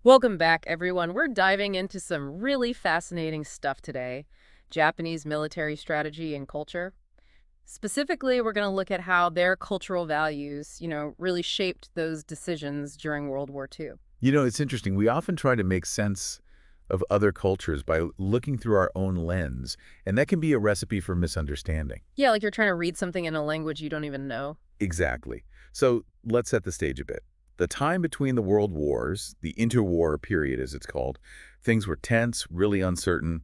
Welcome back, everyone. We're diving into some really fascinating stuff today. Japanese military strategy and culture. Specifically, we're going to look at how their cultural values, really shaped those decisions during World War II. It's interesting. We often try to make sense of other cultures by looking through our own lens, and that can be a recipe for misunderstanding. Yeah, like you're trying to read something in a language you don't even know. Exactly. So let's set the stage a bit. The time between the world wars, the interwar period as it's called, things were tense, really uncertain.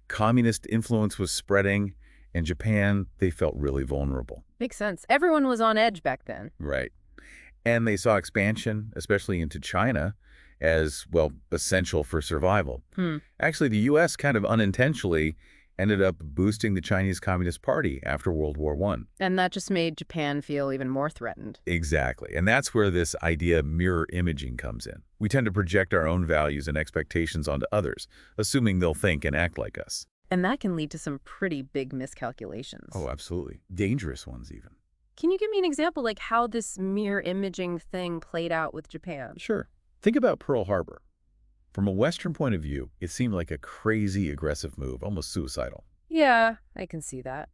Communist influence was spreading, and Japan, they felt really vulnerable. Makes sense. Everyone was on edge back then. Right. And they saw expansion, especially into China, as, well, essential for survival. Hmm. Actually, the U.S. kind of unintentionally ended up boosting the Chinese Communist Party after World War I. And that just made Japan feel even more threatened. Exactly. And that's where this idea of mirror imaging comes in. We tend to project our own values and expectations onto others, assuming they'll think and act like us. And that can lead to some pretty big miscalculations. Oh, absolutely. Dangerous ones, even. Can you give me an example, like how this mirror imaging thing played out with Japan? Sure. Think about Pearl Harbor. From a Western point of view, it seemed like a crazy, aggressive move, almost suicidal. Yeah, I can see that.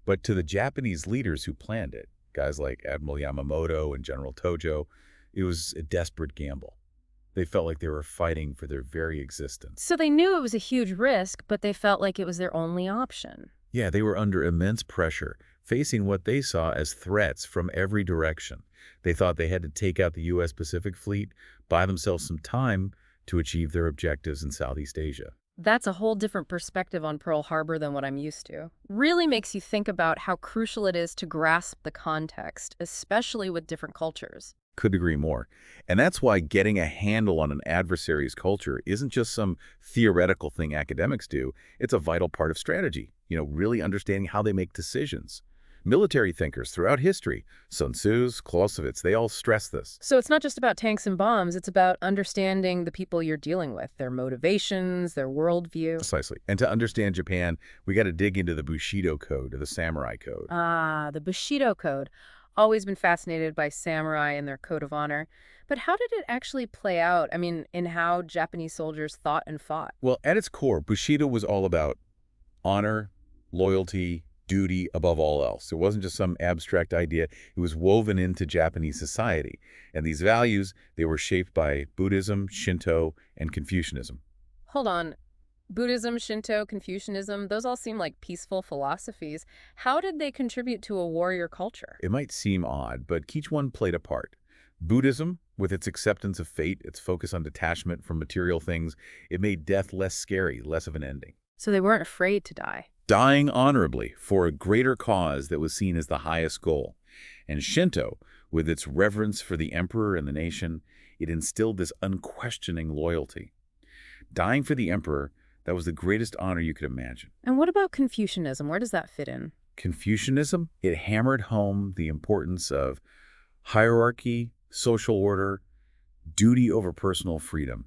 But to the Japanese leaders who planned it, guys like Admiral Yamamoto and General Tojo, it was a desperate gamble. They felt like they were fighting for their very existence. So they knew it was a huge risk, but they felt like it was their only option. Yeah, they were under immense pressure, facing what they saw as threats from every direction. They thought they had to take out the U.S. Pacific Fleet, buy themselves some time to achieve their objectives in Southeast Asia. That's a whole different perspective on Pearl Harbor than what I'm used to. Really makes you think about how crucial it is to grasp the context, especially with different cultures. Could agree more. And that's why getting a handle on an adversary's culture isn't just some theoretical thing academics do. It's a vital part of strategy, really understanding how they make decisions. Military thinkers throughout history, Sun Tzu's, Clausewitz, they all stress this. So it's not just about tanks and bombs, it's about understanding the people you're dealing with, their motivations, their worldview. Precisely. And to understand Japan, we got to dig into the Bushido Code or the Samurai Code. Ah, the Bushido Code. Always been fascinated by samurai and their code of honor. But how did it actually play out? I mean, in how Japanese soldiers thought and fought? Well, at its core, Bushido was all about honor, loyalty, duty above all else. It wasn't just some abstract idea. It was woven into Japanese society. And these values, they were shaped by Buddhism, Shinto, and Confucianism. Hold on. Buddhism, Shinto, Confucianism, those all seem like peaceful philosophies. How did they contribute to a warrior culture? It might seem odd, but each one played a part. Buddhism, with its acceptance of fate, its focus on detachment from material things, it made death less scary, less of an ending. So they weren't afraid to die. Dying honorably for a greater cause that was seen as the highest goal. And Shinto, with its reverence for the emperor and the nation, it instilled this unquestioning loyalty. Dying for the emperor, that was the greatest honor you could imagine. And what about Confucianism? Where does that fit in? Confucianism, it hammered home the importance of hierarchy, social order, duty over personal freedom.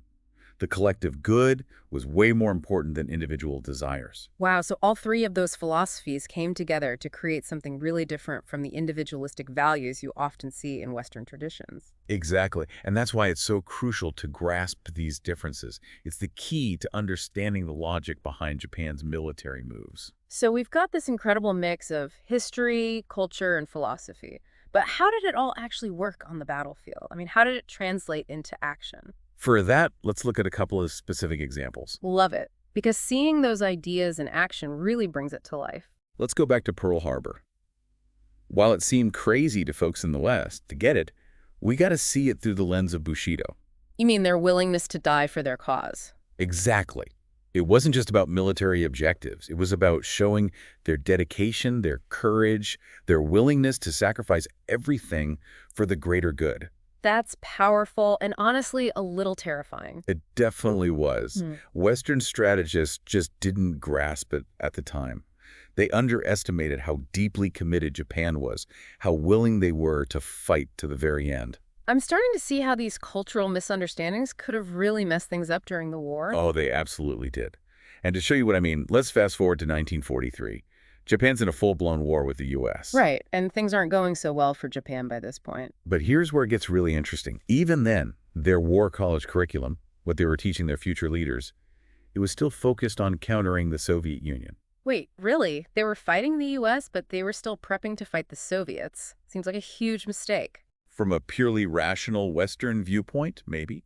The collective good was way more important than individual desires. Wow, so all three of those philosophies came together to create something really different from the individualistic values you often see in Western traditions. Exactly. And that's why it's so crucial to grasp these differences. It's the key to understanding the logic behind Japan's military moves. So we've got this incredible mix of history, culture, and philosophy. But how did it all actually work on the battlefield? I mean, how did it translate into action? For that, let's look at a couple of specific examples. Love it, because seeing those ideas in action really brings it to life. Let's go back to Pearl Harbor. While it seemed crazy to folks in the West to get it, we got to see it through the lens of Bushido. You mean their willingness to die for their cause? Exactly. It wasn't just about military objectives. It was about showing their dedication, their courage, their willingness to sacrifice everything for the greater good. That's powerful and honestly a little terrifying. It definitely was. Western strategists just didn't grasp it at the time. They underestimated how deeply committed Japan was, how willing they were to fight to the very end. I'm starting to see how these cultural misunderstandings could have really messed things up during the war. Oh, they absolutely did. And to show you what I mean, let's fast forward to 1943. Japan's in a full-blown war with the U.S. Right, and things aren't going so well for Japan by this point. But here's where it gets really interesting. Even then, their war college curriculum, what they were teaching their future leaders, it was still focused on countering the Soviet Union. Wait, really? They were fighting the U.S., but they were still prepping to fight the Soviets. Seems like a huge mistake. From a purely rational Western viewpoint, maybe.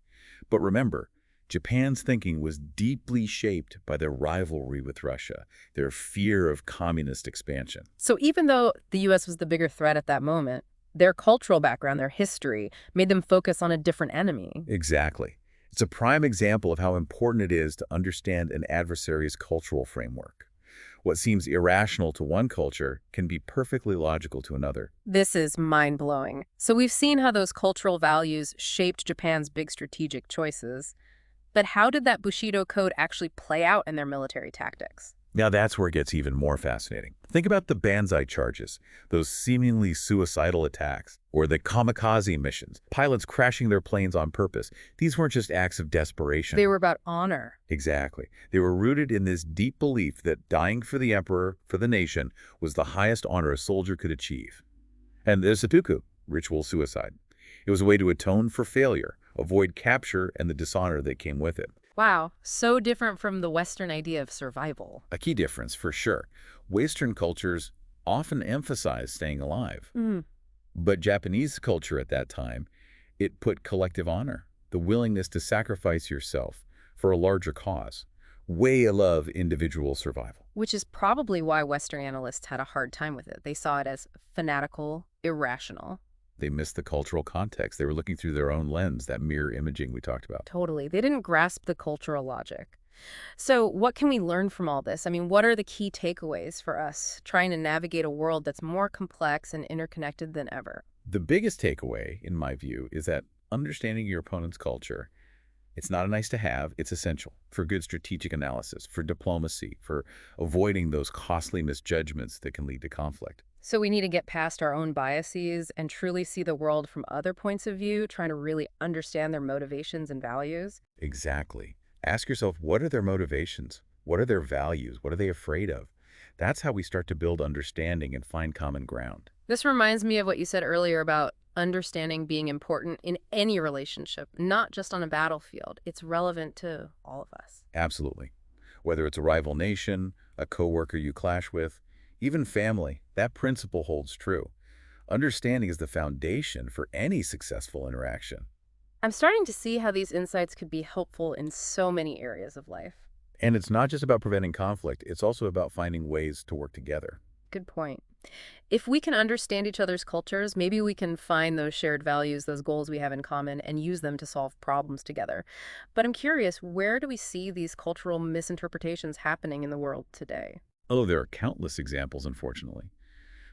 But remember, Japan's thinking was deeply shaped by their rivalry with Russia, their fear of communist expansion. So even though the U.S. was the bigger threat at that moment, their cultural background, their history, made them focus on a different enemy. Exactly. It's a prime example of how important it is to understand an adversary's cultural framework. What seems irrational to one culture can be perfectly logical to another. This is mind-blowing. So we've seen how those cultural values shaped Japan's big strategic choices. But how did that Bushido code actually play out in their military tactics? Now that's where it gets even more fascinating. Think about the banzai charges, those seemingly suicidal attacks, or the kamikaze missions, pilots crashing their planes on purpose. These weren't just acts of desperation. They were about honor. Exactly. They were rooted in this deep belief that dying for the emperor, for the nation, was the highest honor a soldier could achieve. And the seppuku, ritual suicide. It was a way to atone for failure, avoid capture and the dishonor that came with it. Wow, so different from the Western idea of survival. A key difference, for sure. Western cultures often emphasize staying alive. But Japanese culture at that time, it put collective honor, the willingness to sacrifice yourself for a larger cause, way above individual survival. Which is probably why Western analysts had a hard time with it. They saw it as fanatical, irrational. They missed the cultural context. They were looking through their own lens, that mirror imaging we talked about. Totally. They didn't grasp the cultural logic. So what can we learn from all this? I mean, what are the key takeaways for us trying to navigate a world that's more complex and interconnected than ever? The biggest takeaway, in my view, is that understanding your opponent's culture, it's not a nice to have, it's essential for good strategic analysis, for diplomacy, for avoiding those costly misjudgments that can lead to conflict. So we need to get past our own biases and truly see the world from other points of view, trying to really understand their motivations and values. Exactly. Ask yourself, what are their motivations? What are their values? What are they afraid of? That's how we start to build understanding and find common ground. This reminds me of what you said earlier about understanding being important in any relationship, not just on a battlefield. It's relevant to all of us. Absolutely. Whether it's a rival nation, a coworker you clash with, even family, that principle holds true. Understanding is the foundation for any successful interaction. I'm starting to see how these insights could be helpful in so many areas of life. And it's not just about preventing conflict, it's also about finding ways to work together. Good point. If we can understand each other's cultures, maybe we can find those shared values, those goals we have in common, and use them to solve problems together. But I'm curious, where do we see these cultural misinterpretations happening in the world today? Oh, there are countless examples, unfortunately.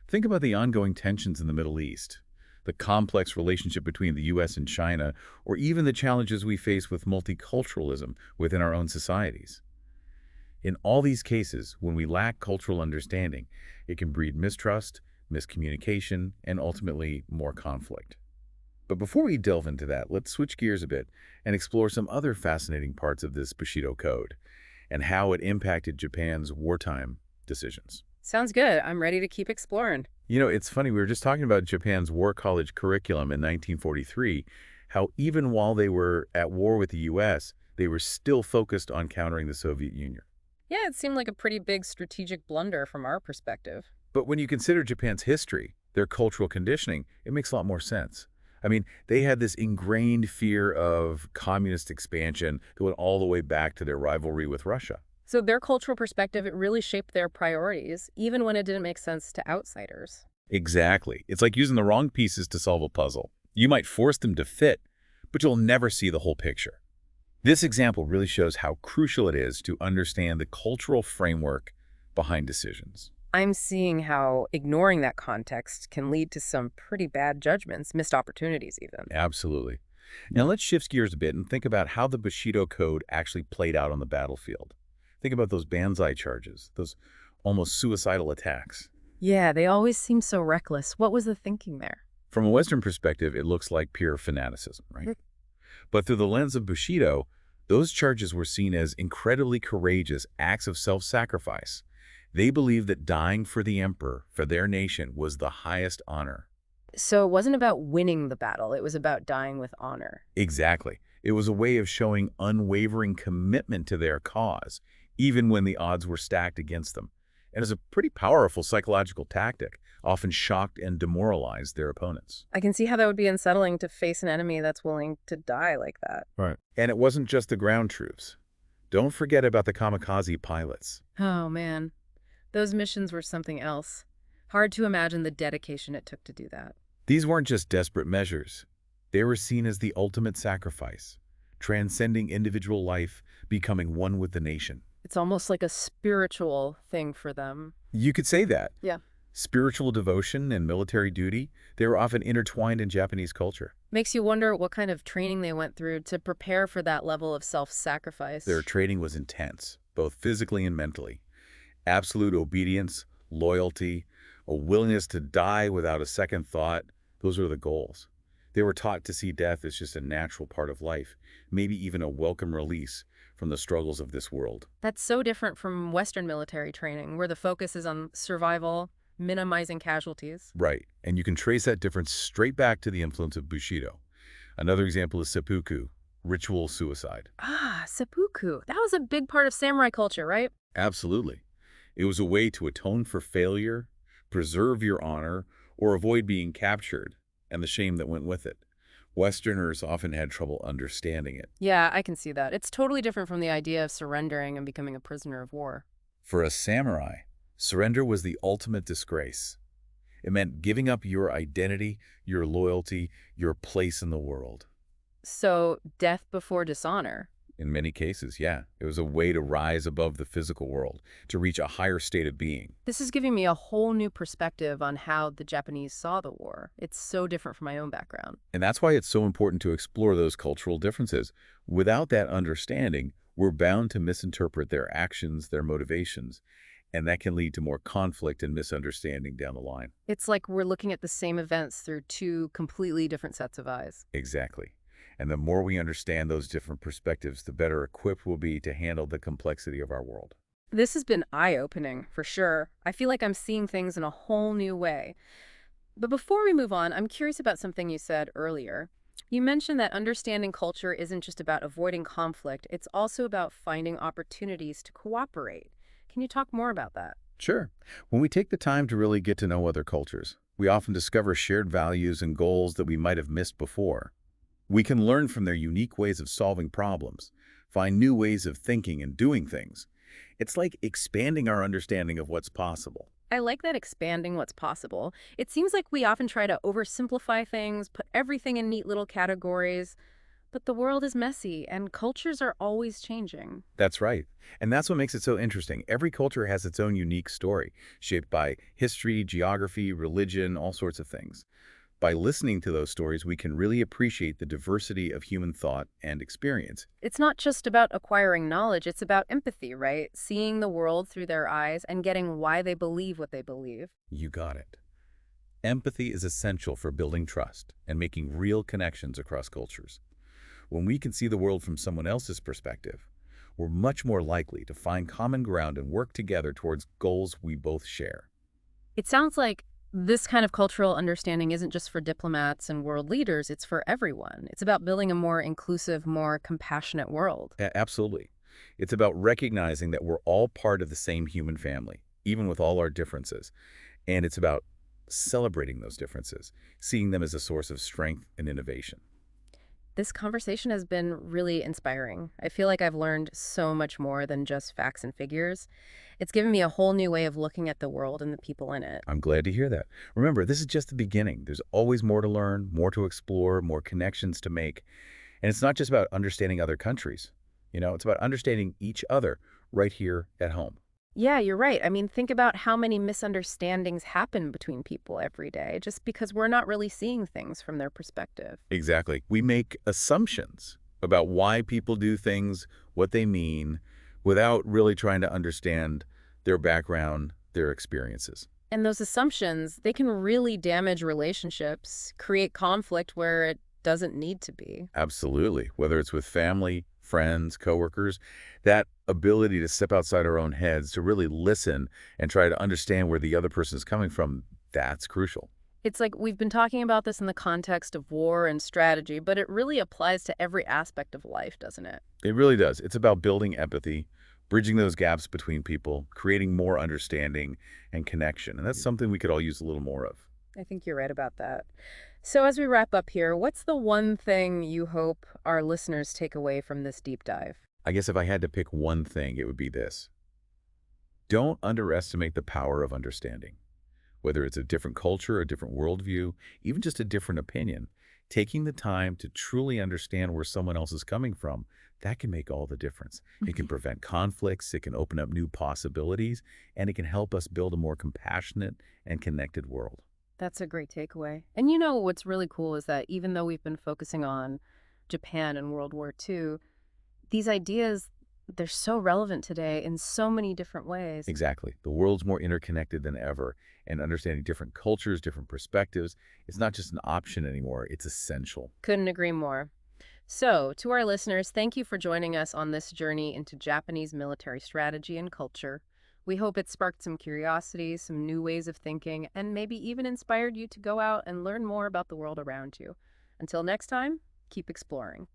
Think about the ongoing tensions in the Middle East, the complex relationship between the U.S. and China, or even the challenges we face with multiculturalism within our own societies. In all these cases, when we lack cultural understanding, it can breed mistrust, miscommunication, and ultimately more conflict. But before we delve into that, let's switch gears a bit and explore some other fascinating parts of this Bushido Code and how it impacted Japan's wartime decisions. Sounds good. I'm ready to keep exploring. You know, it's funny, we were just talking about Japan's war college curriculum in 1943, how even while they were at war with the U.S., they were still focused on countering the Soviet Union. Yeah, it seemed like a pretty big strategic blunder from our perspective. But when you consider Japan's history, their cultural conditioning, it makes a lot more sense. I mean, they had this ingrained fear of communist expansion that went all the way back to their rivalry with Russia. So their cultural perspective, it really shaped their priorities, even when it didn't make sense to outsiders. Exactly. It's like using the wrong pieces to solve a puzzle. You might force them to fit, but you'll never see the whole picture. This example really shows how crucial it is to understand the cultural framework behind decisions. I'm seeing how ignoring that context can lead to some pretty bad judgments, missed opportunities even. Absolutely. Now let's shift gears a bit and think about how the Bushido Code actually played out on the battlefield. Think about those banzai charges, those almost suicidal attacks. Yeah, they always seem so reckless. What was the thinking there? From a Western perspective, it looks like pure fanaticism, right? But through the lens of Bushido, those charges were seen as incredibly courageous acts of self-sacrifice. They believed that dying for the emperor, for their nation, was the highest honor. So it wasn't about winning the battle. It was about dying with honor. Exactly. It was a way of showing unwavering commitment to their cause, even when the odds were stacked against them. And it's a pretty powerful psychological tactic, often shocked and demoralized their opponents. I can see how that would be unsettling to face an enemy that's willing to die like that. Right. And it wasn't just the ground troops. Don't forget about the kamikaze pilots. Oh, man. Those missions were something else. Hard to imagine the dedication it took to do that. These weren't just desperate measures. They were seen as the ultimate sacrifice, transcending individual life, becoming one with the nation. It's almost like a spiritual thing for them. You could say that. Yeah. Spiritual devotion and military duty, they were often intertwined in Japanese culture. Makes you wonder what kind of training they went through to prepare for that level of self-sacrifice. Their training was intense, both physically and mentally. Absolute obedience, loyalty, a willingness to die without a second thought, those were the goals. They were taught to see death as just a natural part of life, maybe even a welcome release from the struggles of this world. That's so different from Western military training, where the focus is on survival, minimizing casualties. Right, and you can trace that difference straight back to the influence of Bushido. Another example is seppuku, ritual suicide. Ah, seppuku. That was a big part of samurai culture, right? Absolutely. It was a way to atone for failure, preserve your honor, or avoid being captured, and the shame that went with it. Westerners often had trouble understanding it. Yeah, I can see that. It's totally different from the idea of surrendering and becoming a prisoner of war. For a samurai, surrender was the ultimate disgrace. It meant giving up your identity, your loyalty, your place in the world. So, death before dishonor. In many cases, yeah. It was a way to rise above the physical world, to reach a higher state of being. This is giving me a whole new perspective on how the Japanese saw the war. It's so different from my own background. And that's why it's so important to explore those cultural differences. Without that understanding, we're bound to misinterpret their actions, their motivations, and that can lead to more conflict and misunderstanding down the line. It's like we're looking at the same events through two completely different sets of eyes. Exactly. And the more we understand those different perspectives, the better equipped we'll be to handle the complexity of our world. This has been eye-opening, for sure. I feel like I'm seeing things in a whole new way. But before we move on, I'm curious about something you said earlier. You mentioned that understanding culture isn't just about avoiding conflict, it's also about finding opportunities to cooperate. Can you talk more about that? Sure. When we take the time to really get to know other cultures, we often discover shared values and goals that we might have missed before. We can learn from their unique ways of solving problems, find new ways of thinking and doing things. It's like expanding our understanding of what's possible. I like that expanding what's possible. It seems like we often try to oversimplify things, put everything in neat little categories, but the world is messy and cultures are always changing. That's right. And that's what makes it so interesting. Every culture has its own unique story, shaped by history, geography, religion, all sorts of things. By listening to those stories, we can really appreciate the diversity of human thought and experience. It's not just about acquiring knowledge, it's about empathy, right? Seeing the world through their eyes and getting why they believe what they believe. You got it. Empathy is essential for building trust and making real connections across cultures. When we can see the world from someone else's perspective, we're much more likely to find common ground and work together towards goals we both share. It sounds like this kind of cultural understanding isn't just for diplomats and world leaders, it's for everyone. It's about building a more inclusive, more compassionate world. Absolutely. It's about recognizing that we're all part of the same human family, even with all our differences. And it's about celebrating those differences, seeing them as a source of strength and innovation. This conversation has been really inspiring. I feel like I've learned so much more than just facts and figures. It's given me a whole new way of looking at the world and the people in it. I'm glad to hear that. Remember, this is just the beginning. There's always more to learn, more to explore, more connections to make. And it's not just about understanding other countries. It's about understanding each other right here at home. Yeah, you're right. I mean, think about how many misunderstandings happen between people every day just because we're not really seeing things from their perspective. Exactly. We make assumptions about why people do things, what they mean, without really trying to understand their background, their experiences. And those assumptions, they can really damage relationships, create conflict where it doesn't need to be. Absolutely. Whether it's with family, friends, coworkers, that ability to step outside our own heads, to really listen and try to understand where the other person is coming from, that's crucial. It's like we've been talking about this in the context of war and strategy, but it really applies to every aspect of life, doesn't it? It really does. It's about building empathy, bridging those gaps between people, creating more understanding and connection. And that's something we could all use a little more of. I think you're right about that. So as we wrap up here, what's the one thing you hope our listeners take away from this deep dive? I guess if I had to pick one thing, it would be this. Don't underestimate the power of understanding. Whether it's a different culture, a different worldview, even just a different opinion, taking the time to truly understand where someone else is coming from, that can make all the difference. It can prevent conflicts, it can open up new possibilities, and it can help us build a more compassionate and connected world. That's a great takeaway. And you know what's really cool is that even though we've been focusing on Japan and World War II, these ideas, they're so relevant today in so many different ways. Exactly. The world's more interconnected than ever, and understanding different cultures, different perspectives, it's not just an option anymore, it's essential. Couldn't agree more. So, to our listeners, thank you for joining us on this journey into Japanese military strategy and culture. We hope it sparked some curiosity, some new ways of thinking, and maybe even inspired you to go out and learn more about the world around you. Until next time, keep exploring.